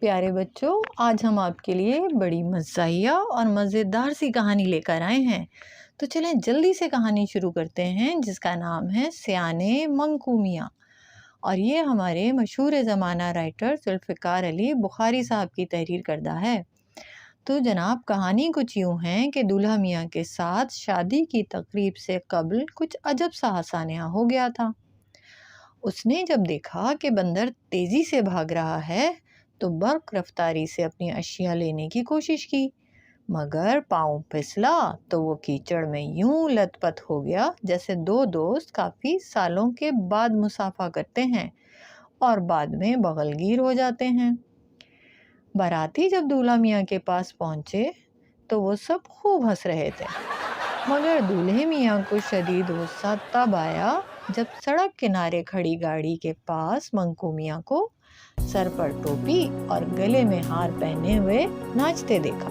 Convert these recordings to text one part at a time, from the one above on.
پیارے بچوں، آج ہم آپ کے لیے بڑی مزاحیہ اور مزیدار سی کہانی لے کر آئے ہیں۔ تو چلیں جلدی سے کہانی شروع کرتے ہیں، جس کا نام ہے سیانے منکو میاں، اور یہ ہمارے مشہور زمانہ رائٹر ذوالفقار علی بخاری صاحب کی تحریر کردہ ہے۔ تو جناب، کہانی کچھ یوں ہے کہ دولہا میاں کے ساتھ شادی کی تقریب سے قبل کچھ عجب سا حادثہ ہو گیا تھا۔ اس نے جب دیکھا کہ بندر تیزی سے بھاگ رہا ہے تو برق رفتاری سے اپنی اشیاء لینے کی کوشش کی، مگر پاؤں پھسلا تو وہ کیچڑ میں یوں لت پت ہو گیا جیسے دو دوست کافی سالوں کے بعد مصافحہ کرتے ہیں اور بعد میں بغل گیر ہو جاتے ہیں۔ باراتی جب دولہا میاں کے پاس پہنچے تو وہ سب خوب ہنس رہے تھے، مگر دولہے میاں کو شدید غصہ تب آیا جب سڑک کنارے کھڑی گاڑی کے پاس منکو میاں کو سر پر ٹوپی اور گلے میں ہار پہنے ہوئے ناچتے دیکھا۔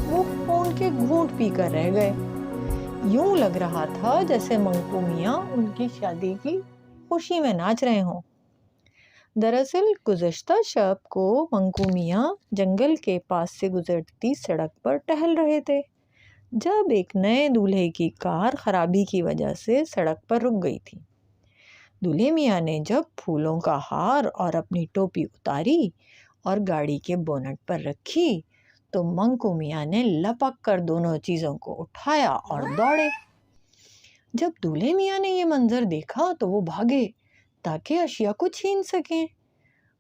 وہ خون کے گھونٹ پی کر رہ گئے۔ یوں لگ رہا تھا جیسے منکو میاں ان کی شادی کی خوشی میں ناچ رہے ہوں۔ دراصل گزشتہ شب کو منکو میاں جنگل کے پاس سے گزرتی سڑک پر ٹہل رہے تھے جب ایک نئے دولہے کی کار خرابی کی وجہ سے سڑک پر رک گئی تھی۔ دولہے میاں نے جب پھولوں کا ہار اور اپنی ٹوپی اتاری اور گاڑی کے بونٹ پر رکھی تو منکو میاں نے لپک کر دونوں چیزوں کو اٹھایا اور دوڑے۔ جب دولہے میاں نے یہ منظر دیکھا تو وہ بھاگے تاکہ اشیاء کو چھین سکیں،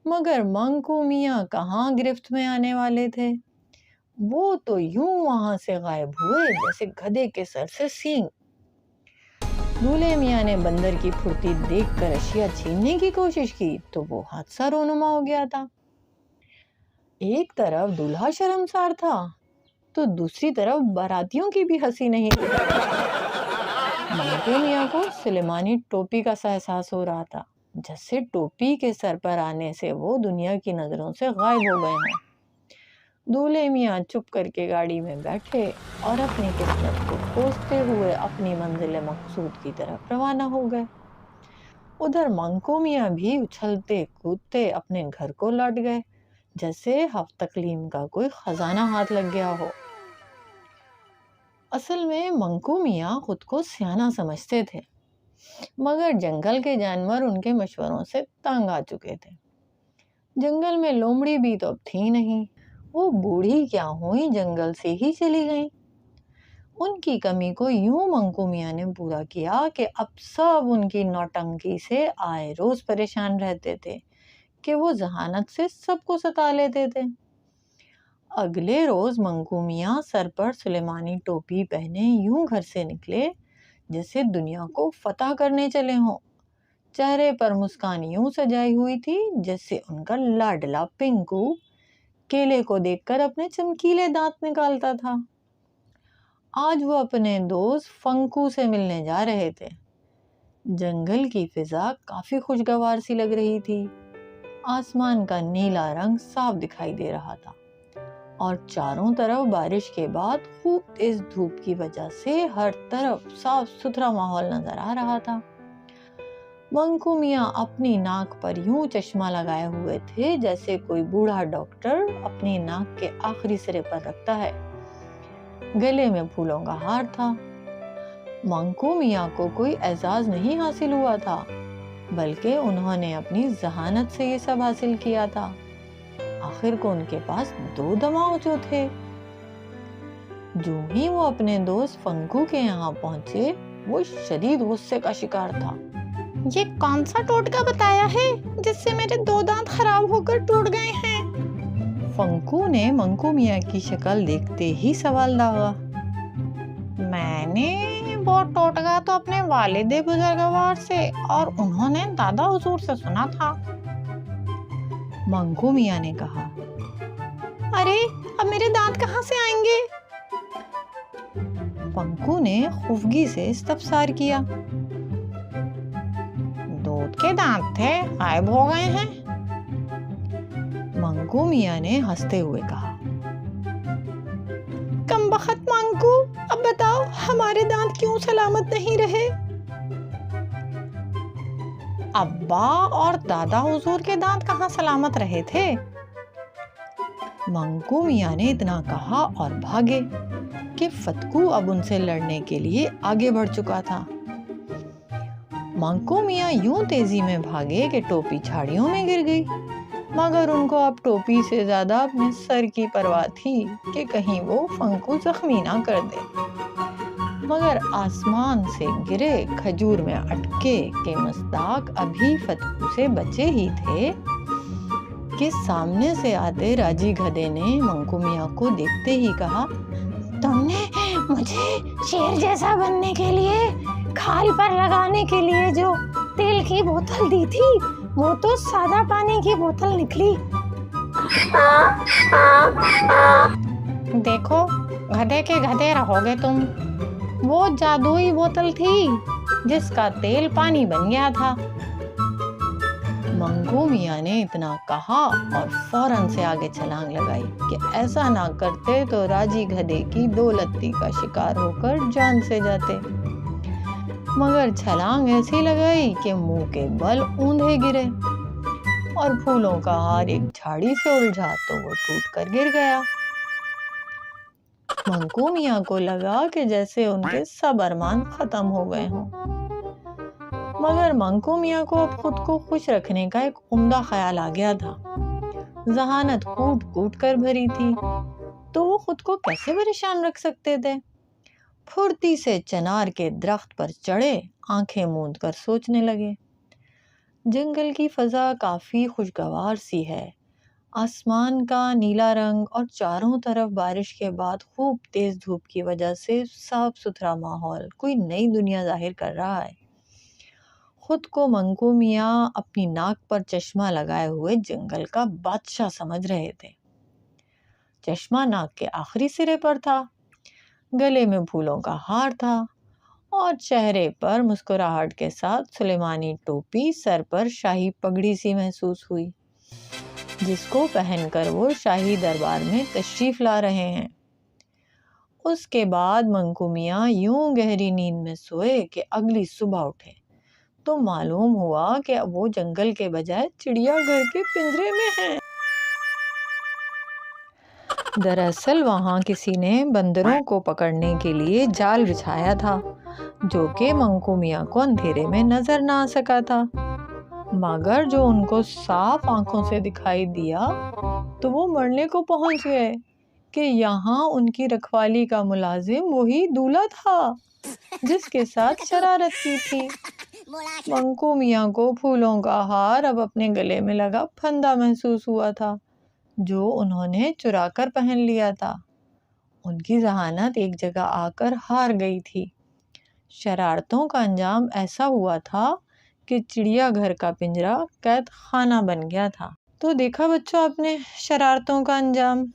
مگر منکو میاں کہاں گرفت میں آنے والے تھے۔ وہ تو یوں وہاں سے غائب ہوئے جیسے گدھے کے سر سے سینگ۔ دولہے میاں نے بندر کی پھرتی دیکھ کر اشیاء چھیننے کی کوشش کی تو وہ حادثہ رونما ہو گیا تھا۔ ایک طرف دولہا شرمسار تھا تو دوسری طرف باراتیوں کی بھی ہنسی نہیں تھی۔ منکو میاں کو سلیمانی ٹوپی کا سا احساس ہو رہا تھا، جیسے ٹوپی کے سر پر آنے سے وہ دنیا کی نظروں سے غائب ہو گئے ہیں۔ دولہے میاں چپ کر کے گاڑی میں بیٹھے اور اپنی قسمت کو کوستے ہوئے اپنی منزل مقصود کی طرف روانہ ہو گئے۔ ادھر منکو میاں بھی اچھلتے کودتے اپنے گھر کو لوٹ گئے جیسے ہفت تقلیم کا کوئی خزانہ ہاتھ لگ گیا ہو۔ اصل میں منکو میاں خود کو سیاںا سمجھتے تھے، مگر جنگل کے جانور ان کے مشوروں سے تنگ آ چکے تھے۔ جنگل میں لومڑی بھی تو اب تھی نہیں، وہ بوڑھی کیا ہوئی جنگل سے ہی چلی گئیں۔ ان کی کمی کو یوں منکو میاں نے پورا کیا کہ اب سب ان کی نوٹنکی سے آئے روز پریشان رہتے تھے کہ وہ ذہانت سے سب کو ستا لیتے تھے۔ اگلے روز منکو میاں سر پر سلیمانی ٹوپی پہنے یوں گھر سے نکلے جیسے دنیا کو فتح کرنے چلے ہوں۔ چہرے پر مسکان یوں سجائی ہوئی تھی جیسے ان کا لاڈلا پنکو کیلے کو دیکھ کر اپنے چمکیلے دانت نکالتا تھا۔ آج وہ اپنے دوست فنکو سے ملنے جا رہے تھے۔ جنگل کی فضا کافی خوشگوار سی لگ رہی تھی۔ آسمان کا نیلا رنگ صاف دکھائی دے رہا تھا اور چاروں طرف بارش کے بعد خوب تیز دھوپ کی وجہ سے ہر طرف صاف ستھرا ماحول نظر آ رہا تھا۔ منکو میاں اپنی ناک پر یوں چشمہ لگائے ہوئے تھے جیسے کوئی بوڑھا ڈاکٹر اپنی ناک کے آخری سرے پر رکھتا ہے۔ گلے میں پھولوں کا ہار تھا۔ منکو میاں کو کوئی اعزاز نہیں حاصل ہوا تھا، بلکہ انہوں نے اپنی ذہانت سے یہ سب حاصل کیا تھا۔ آخر کو ان کے پاس دو دماغ جو تھے۔ جو ہی وہ اپنے دوست فنکو کے یہاں پہنچے وہ شدید غصے کا شکار تھا۔ یہ کون سا ٹوٹکا بتایا ہے جس سے میرے دو دانت خراب ہو کر ٹوٹ گئے ہیں؟ فنکو نے منکو میاں کی شکل دیکھتے ہی سوال داغا۔ میں نے وہ ٹوٹکا تو اپنے والد بزرگوار سے اور انہوں نے دادا حضور سے سنا تھا، منکو میاں نے کہا۔ ارے اب میرے دانت کہاں سے آئیں گے؟ فنکو نے خفگی سے استفسار کیا۔ دودھ کے دانت تھے، غائب ہو گئے ہیں، منکو میاں نے ہنستے ہوئے کہا۔ کم بخت منکو، اب بتاؤ ہمارے دانت کیوں سلامت نہیں رہے؟ ابا اور دادا حضور کے دانت کہاں سلامت رہے تھے؟ منکو میاں نے اتنا کہا اور بھاگے کہ فتکو اب ان سے لڑنے کے لیے آگے بڑھ چکا تھا۔ منکو میاں یوں تیزی میں بھاگے کہ ٹوپی جھاڑیوں میں گر گئی، مگر ان کو اب ٹوپی سے زیادہ اپنے سر کی پرواہ تھی کہ کہیں وہ فنگ کو زخمی نہ کر دے۔ مگر آسمان سے گرے کھجور میں اٹکے کہ مصداق ابھی فتکو سے بچے ہی تھے کہ سامنے سے آتے راجی گدھے نے منکو میاں کو دیکھتے ہی کہا، تم نے مجھے شیر جیسا بننے کے لیے کھال پر لگانے کے لیے جو تیل کی بوتل دی تھی وہ تو سادہ پانی کی بوتل نکلی۔ دیکھو گدھے کے گدھے رہو گے تم، وہ جادوئی بوتل تھی جس کا تیل پانی بن گیا تھا۔ منکو میاں نے اتنا کہا اور فوراً سے آگے چھلانگ لگائی کہ ایسا نہ کرتے تو راجی گدھے کی دولتی کا شکار ہو کر جان سے جاتے، مگر چھلانگ ایسی لگائی کہ منہ کے بل اوندھے گرے اور پھولوں کا ہار ایک جھاڑی سے الجھا تو وہ ٹوٹ کر گر گیا۔ منکو میاں کو لگا کہ جیسے ان کے سب ارمان ختم ہو گئے ہوں، مگر منکو میاں کو اب خود کو خوش رکھنے کا ایک عمدہ خیال آ گیا تھا۔ ذہانت کوٹ کوٹ کر بھری تھی تو وہ خود کو کیسے پریشان رکھ سکتے تھے؟ پھرتی سے چنار کے درخت پر چڑھے آنکھیں موند کر سوچنے لگے۔ جنگل کی فضا کافی خوشگوار سی ہے، آسمان کا نیلا رنگ اور چاروں طرف بارش کے بعد خوب تیز دھوپ کی وجہ سے صاف ستھرا ماحول کوئی نئی دنیا ظاہر کر رہا ہے۔ خود کو منکو میاں اپنی ناک پر چشمہ لگائے ہوئے جنگل کا بادشاہ سمجھ رہے تھے۔ چشمہ ناک کے آخری سرے پر تھا، گلے میں پھولوں کا ہار تھا اور چہرے پر مسکراہٹ کے ساتھ سلیمانی ٹوپی، سر پر شاہی پگڑی سی محسوس ہوئی جس کو پہن کر وہ شاہی دربار میں تشریف لا رہے ہیں۔ اس کے بعد منکو میاں یوں گہری نیند میں سوئے کہ اگلی صبح اٹھے تو معلوم ہوا کہ وہ جنگل کے بجائے چڑیا گھر کے پنجرے میں ہیں۔ دراصل وہاں کسی نے بندروں کو پکڑنے کے لیے جال بچھایا تھا جو کہ منکو میاں کو اندھیرے میں نظر نہ آ سکا تھا، مگر جو ان کو صاف آنکھوں سے دکھائی دیا تو وہ مرنے کو پہنچ گئے کہ یہاں ان کی رکھوالی کا ملازم وہی دولہا تھا جس کے ساتھ شرارت کی تھی۔ منکو میاں کو پھولوں کا ہار اب اپنے گلے میں لگا پھندا محسوس ہوا تھا جو انہوں نے چرا کر پہن لیا تھا۔ ان کی ذہانت ایک جگہ آ کر ہار گئی تھی۔ شرارتوں کا انجام ایسا ہوا تھا کہ چڑیا گھر کا پنجرا قید خانہ بن گیا تھا۔ تو دیکھا بچوں آپ نے شرارتوں کا انجام۔